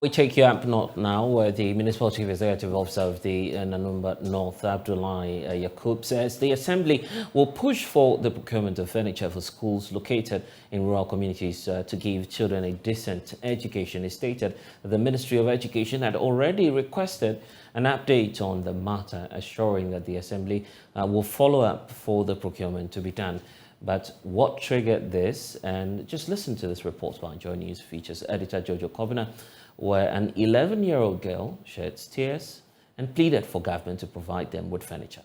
We take you up north now, where the Municipal Chief Executive Officer of the Nanumaba North, Abdullahi Yaqub, says the Assembly will push for the procurement of furniture for schools located in rural communities to give children a decent education. He stated that the Ministry of Education had already requested an update on the matter, assuring that the Assembly will follow up for the procurement to be done. But what triggered this? And just listen to this report by Joy News features editor Jojo Kobina, where an 11-year-old girl shed tears and pleaded for government to provide them with furniture.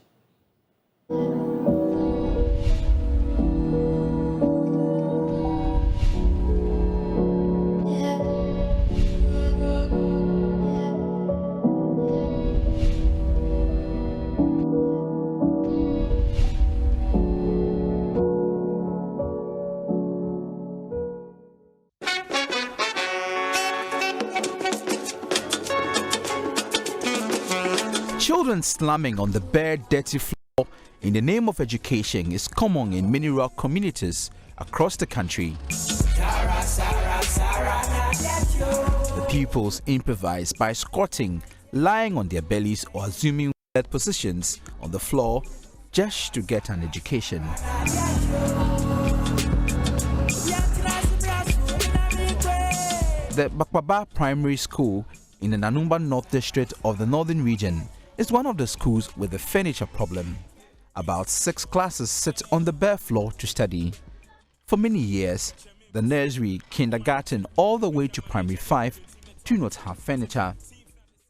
Children slumming on the bare, dirty floor in the name of education is common in many rural communities across the country. The pupils improvise by squatting, lying on their bellies or assuming weird positions on the floor just to get an education. The Bakwaba Primary School in the Nanumaba North District of the Northern Region is one of the schools with a furniture problem. About 6 classes sit on the bare floor to study. For many years, the nursery, kindergarten, all the way to primary 5 do not have furniture.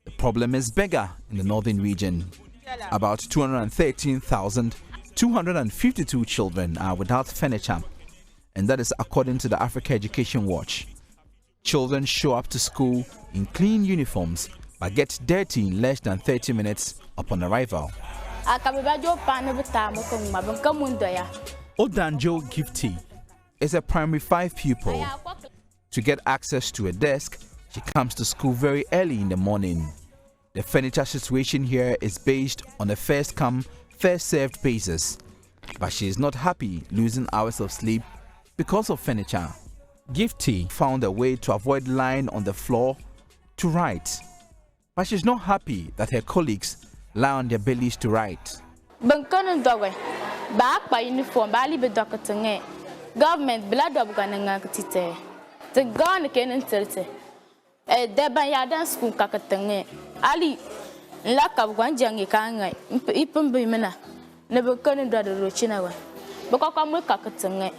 The problem is bigger in the Northern Region. About 213,252 children are without furniture, and that is according to the Africa Education Watch. Children show up to school in clean uniforms but get dirty in less than 30 minutes upon arrival. Odanjo Gifty is a primary 5 pupil. To get access to a desk, she comes to school very early in the morning. The furniture situation here is based on a first-come, first-served basis, but she is not happy losing hours of sleep because of furniture. Gifty found a way to avoid lying on the floor to write, but she's not happy that her colleagues lie on their bellies to write. Government blood of Ganangate. The gun can enter. Debayadan school cacatang. Ali lack of one young kanga, Ipum Bimena, never couldn't do the Rochinawa. Bocakamu cacatang.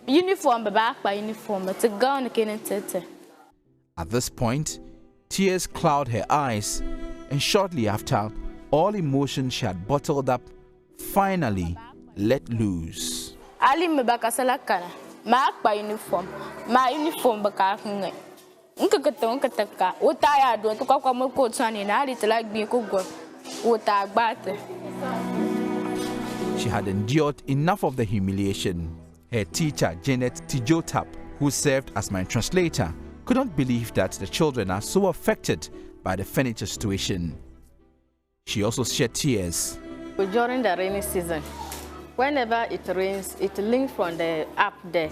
Uniform back by uniform, but the gun can enter. At this point, tears cloud her eyes, and shortly after, all emotions she had bottled up finally let loose. Ali Mabakasalakana, marked by uniform, my uniform Bakaka. Unkataka, what I had to Cocomo coats on in Ali to like being cooked, what I batter. She had endured enough of the humiliation. Her teacher, Janet Tijotap, who served as my translator, could not believe that the children are so affected by the furniture situation. She also shed tears. During the rainy season, whenever it rains, it links from the up there.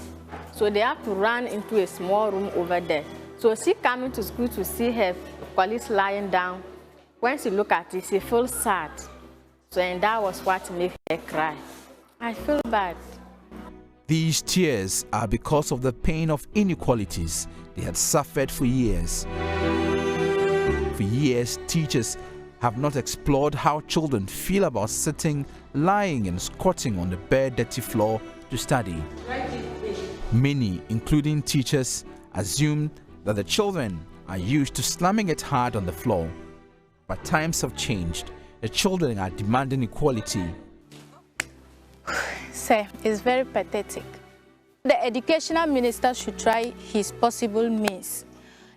So they have to run into a small room over there. So she coming to school to see her colleagues lying down. When she look at it, she feels sad. So and that was what made her cry. I feel bad. These tears are because of the pain of inequalities they had suffered for years. For years, teachers have not explored how children feel about sitting, lying and squatting on the bare, dirty floor to study. Many, including teachers, assume that the children are used to slamming it hard on the floor. But times have changed. The children are demanding equality. Sir, it's very pathetic. The educational minister should try his possible means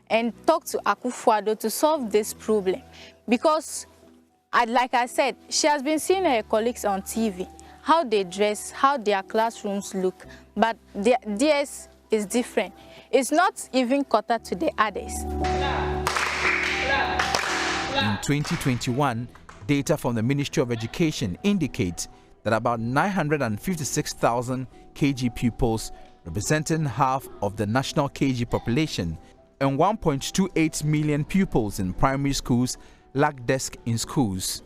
and talk to Akufo-Addo to solve this problem. Because, like I said, she has been seeing her colleagues on TV, how they dress, how their classrooms look, but theirs is different. It's not even quarter to the others. In 2021, data from the Ministry of Education indicates that about 956,000 KG pupils, representing half of the national KG population, and 1.28 million pupils in primary schools lack desks in schools.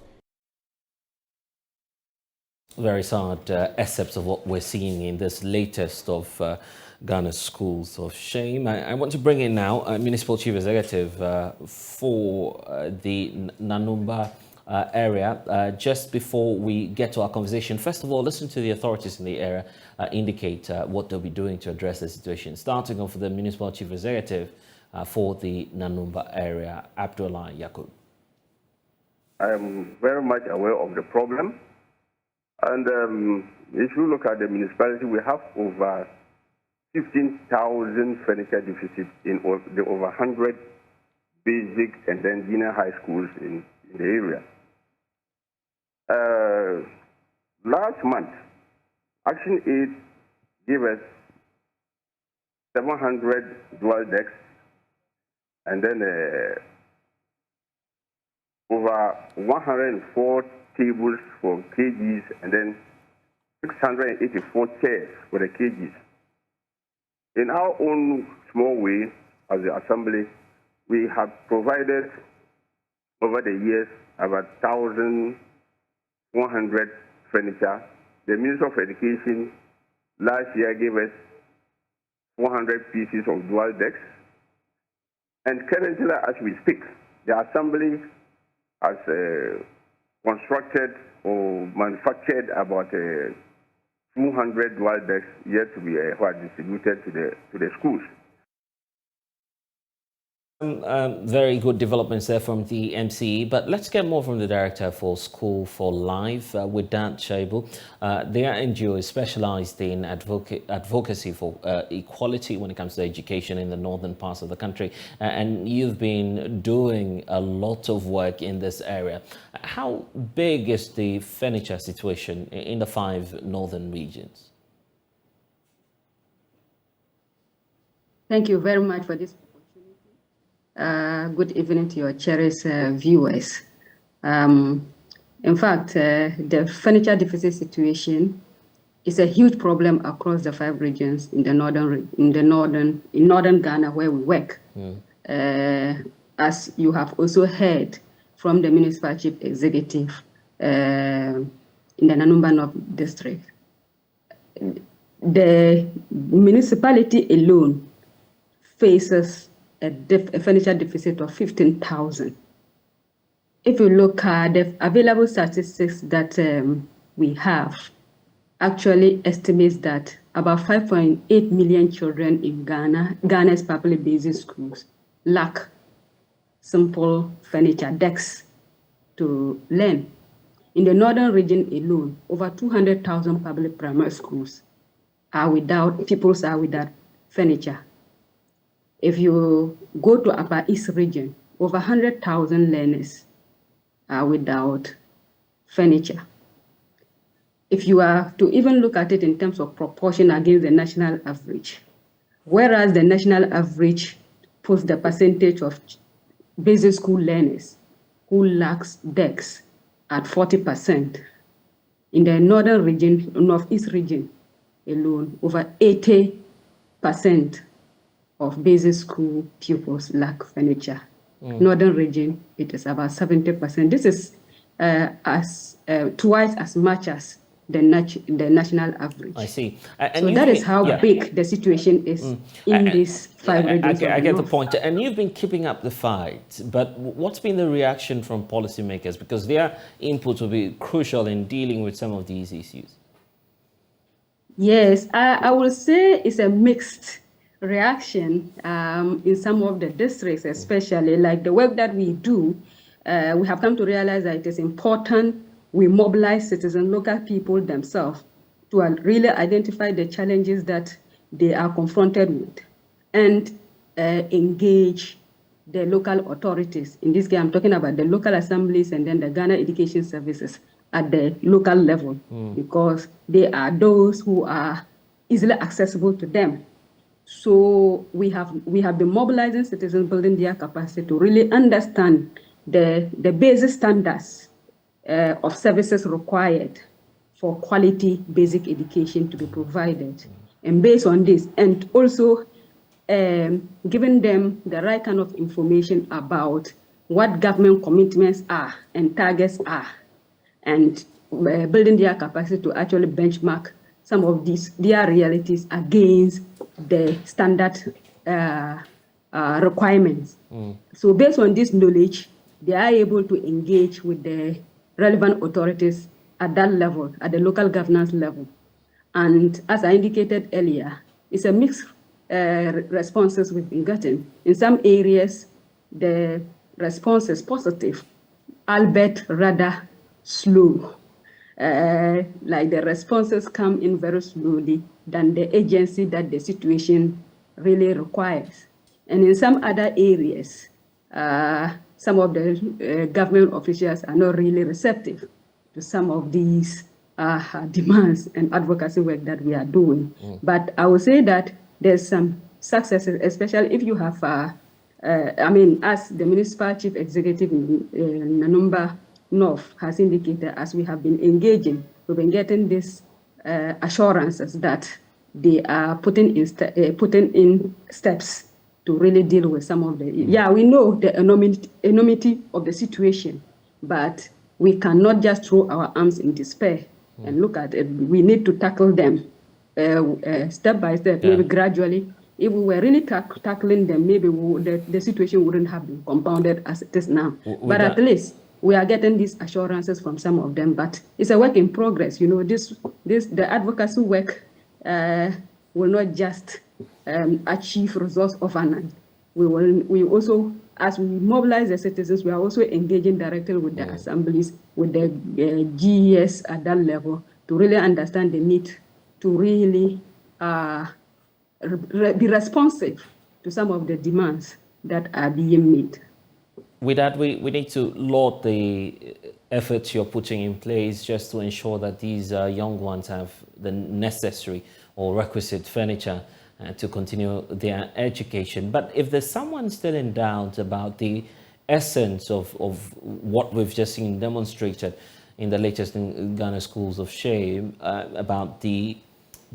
Very sad excerpts of what we're seeing in this latest of Ghana's schools of shame. I want to bring in now Municipal Chief Executive for the Nanumaba area. Just before we get to our conversation, first of all, listen to the authorities in the area indicate what they'll be doing to address the situation. Starting off with the Municipal Chief Executive for the Nanumaba area, Abdullah Yakub. I am very much aware of the problem. And if you look at the municipality, we have over 15,000 furniture deficit in the over 100 basic and then junior high schools in the area. Last month, Action Aid gave us 700 dual decks and then over 104 tables for KGs and then 684 chairs for the KGs. In our own small way, as the Assembly, we have provided over the years about 1,100 furniture. The Minister of Education last year gave us 400 pieces of dual decks. And currently, as we speak, the Assembly has constructed or manufactured about 200 dual decks yet to be distributed to the schools. Very good developments there from the MCE, but let's get more from the Director for School for Life, with Dan Shaibu. Their NGO is specialized in advocacy for equality when it comes to education in the northern parts of the country, and you've been doing a lot of work in this area. How big is the furniture situation in the 5 northern regions? Thank you very much for this. Good evening to your cherished viewers. In fact, the furniture deficit situation is a huge problem across the 5 regions in northern Ghana where we work. As you have also heard from the Municipal Chief Executive in the Nanumaba North District, the municipality alone faces a furniture deficit of 15,000. If you look at the available statistics that we have, actually estimates that about 5.8 million children in Ghana's public basic schools lack simple furniture decks to learn. In the northern region alone, over 200,000 public primary schools are without furniture. If you go to Upper East region, over 100,000 learners are without furniture. If you are to even look at it in terms of proportion against the national average, whereas the national average puts the percentage of basic school learners who lacks decks at 40%, in the northern region, northeast region alone, over 80% of basic school pupils lack furniture. Northern region, it is about 70%. This is twice as much as the national average. I see. So that is how big the situation is in these 5 regions. I get the point. And you've been keeping up the fight, but what's been the reaction from policymakers? Because their input will be crucial in dealing with some of these issues. Yes, I will say it's a mixed reaction in some of the districts, especially like the work that we do. We have come to realize that it is important we mobilize citizens, local people themselves, to really identify the challenges that they are confronted with and engage the local authorities. In this case, I'm talking about the local assemblies and then the Ghana Education Services at the local level, because they are those who are easily accessible to them. So we have been mobilizing citizens, building their capacity to really understand the basic standards of services required for quality basic education to be provided. And based on this, and also giving them the right kind of information about what government commitments are and targets are, and building their capacity to actually benchmark some of their realities against the standard requirements. So based on this knowledge, they are able to engage with the relevant authorities at that level, at the local governance level. And as I indicated earlier, it's a mixed responses we've been getting. In some areas, the response is positive, albeit rather slow. Like the responses come in very slowly than the agency that the situation really requires. And in some other areas, some of the government officials are not really receptive to some of these demands and advocacy work that we are doing. But I would say that there's some successes, especially if you have, as the municipal chief executive in Nanumaba North has indicated, as we have been engaging, we've been getting these assurances that they are putting in steps to really deal with some of the, we know the enormity of the situation, but we cannot just throw our arms in despair and look at it. We need to tackle them step by step, maybe gradually. If we were really tackling them, maybe the situation wouldn't have been compounded as it is now. But at least we are getting these assurances from some of them, but it's a work in progress. You know, the advocacy work will not just achieve results overnight. We also, as we mobilize the citizens, we are also engaging directly with the assemblies, with the GES at that level, to really understand the need to really be responsive to some of the demands that are being made. With that, we need to laud the efforts you're putting in place just to ensure that these young ones have the necessary or requisite furniture to continue their education. But if there's someone still in doubt about the essence of what we've just seen demonstrated in the latest in Ghana schools of shame, about the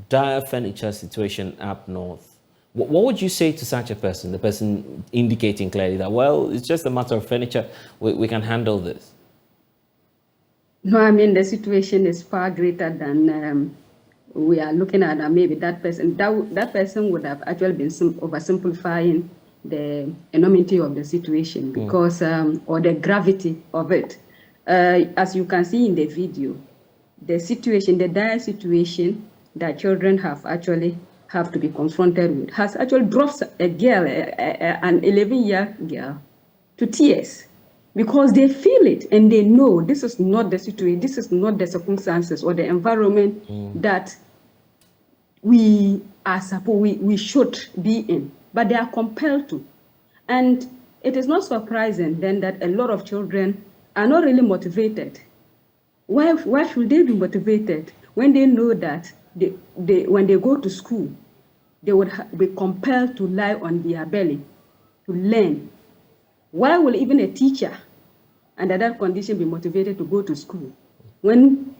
dire furniture situation up north, what would you say to such a person, the person indicating clearly that, well, it's just a matter of furniture, we can handle this? No, I mean, the situation is far greater than we are looking at. Maybe that person would have actually been oversimplifying the enormity of the situation, because or the gravity of it. As you can see in the video, the dire situation that children have to be confronted with has actually brought a girl, an 11-year girl, to tears, because they feel it and they know this is not the situation, this is not the circumstances or the environment that we should be in, but they are compelled to. And it is not surprising then that a lot of children are not really motivated. Why should they be motivated when they know that when they go to school, they would be compelled to lie on their belly to learn? Why will even a teacher under that condition be motivated to go to school when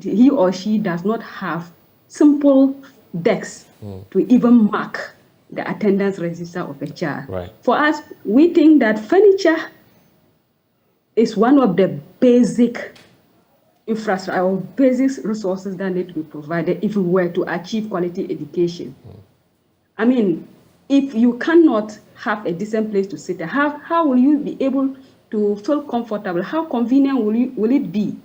he or she does not have simple decks to even mark the attendance register of a child? Right. For us, we think that furniture is one of the basic infrastructure or basic resources that need to be provided if we were to achieve quality education. I mean, if you cannot have a decent place to sit, how will you be able to feel comfortable? How convenient will it be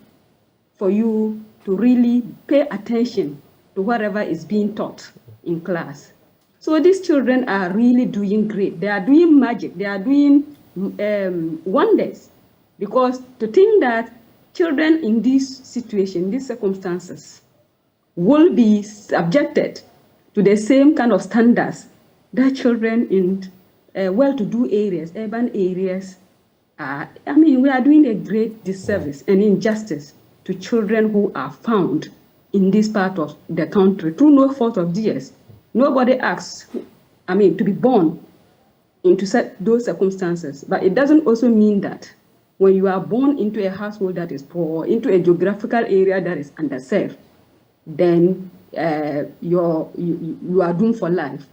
for you to really pay attention to whatever is being taught in class? So these children are really doing great. They are doing magic. They are doing wonders, because to think that children in this situation, these circumstances, will be subjected to the same kind of standards that children in well-to-do areas, urban areas, I mean, we are doing a great disservice and injustice to children who are found in this part of the country through no fault of theirs. Nobody asks, to be born into those circumstances. But it doesn't also mean that when you are born into a household that is poor, into a geographical area that is underserved, then you are doomed for life.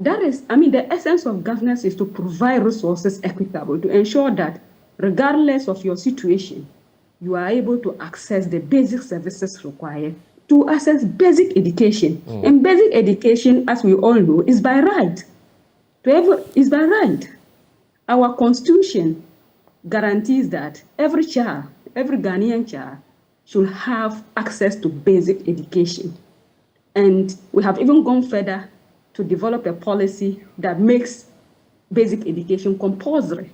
That is, I mean, the essence of governance is to provide resources equitable to ensure that regardless of your situation, you are able to access the basic services required to access basic education. And basic education, as we all know, is by right. Is by right. Our constitution guarantees that every child, every Ghanaian child, should have access to basic education. And we have even gone further to develop a policy that makes basic education compulsory.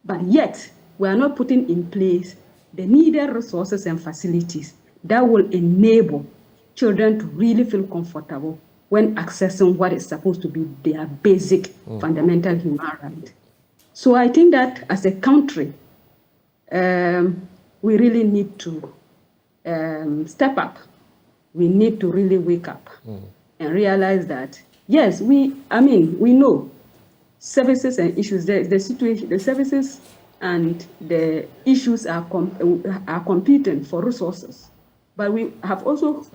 But yet, we are not putting in place the needed resources and facilities that will enable children to really feel comfortable when accessing what is supposed to be their basic fundamental human right. So I think that as a country, we really need to step up. We need to really wake up and realize that, yes, we know services and issues, the situation, the services and the issues are competing for resources. But we have also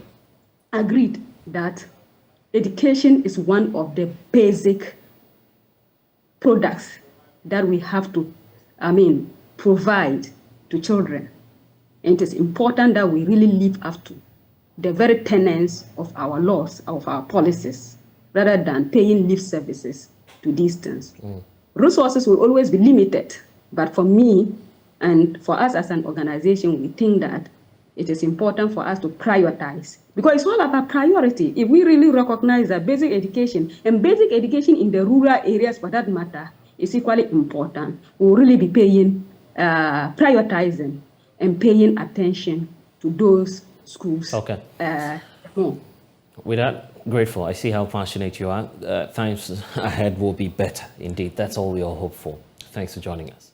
agreed that education is one of the basic products that we have to, provide to children. And it is important that we really live up to the very tenets of our laws, of our policies, rather than paying lip services to these things. Resources will always be limited, but for me and for us as an organization, we think that it is important for us to prioritize, because it's all about priority. If we really recognize that basic education, and basic education in the rural areas for that matter, is equally important, we'll really be paying, prioritizing and paying attention to those schools. Okay. With that, grateful. I see how passionate you are. Times ahead will be better indeed. That's all we all hope for. Thanks for joining us.